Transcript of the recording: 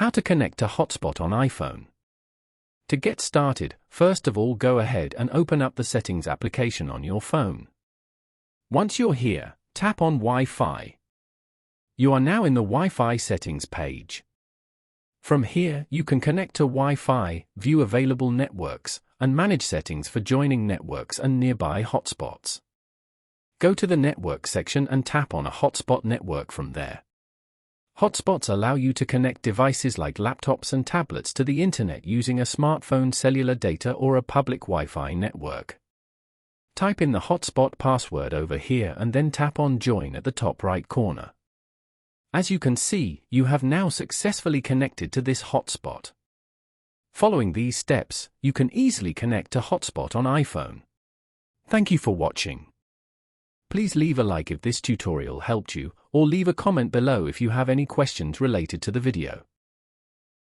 How to connect to Hotspot on iPhone. To get started, first of all go ahead and open up the Settings application on your phone. Once you're here, tap on Wi-Fi. You are now in the Wi-Fi settings page. From here, you can connect to Wi-Fi, view available networks, and manage settings for joining networks and nearby hotspots. Go to the Network section and tap on a hotspot network from there. Hotspots allow you to connect devices like laptops and tablets to the internet using a smartphone, cellular data, or a public Wi-Fi network. Type in the hotspot password over here and then tap on Join at the top right corner. As you can see, you have now successfully connected to this hotspot. Following these steps, you can easily connect to Hotspot on iPhone. Thank you for watching. Please leave a like if this tutorial helped you, or leave a comment below if you have any questions related to the video.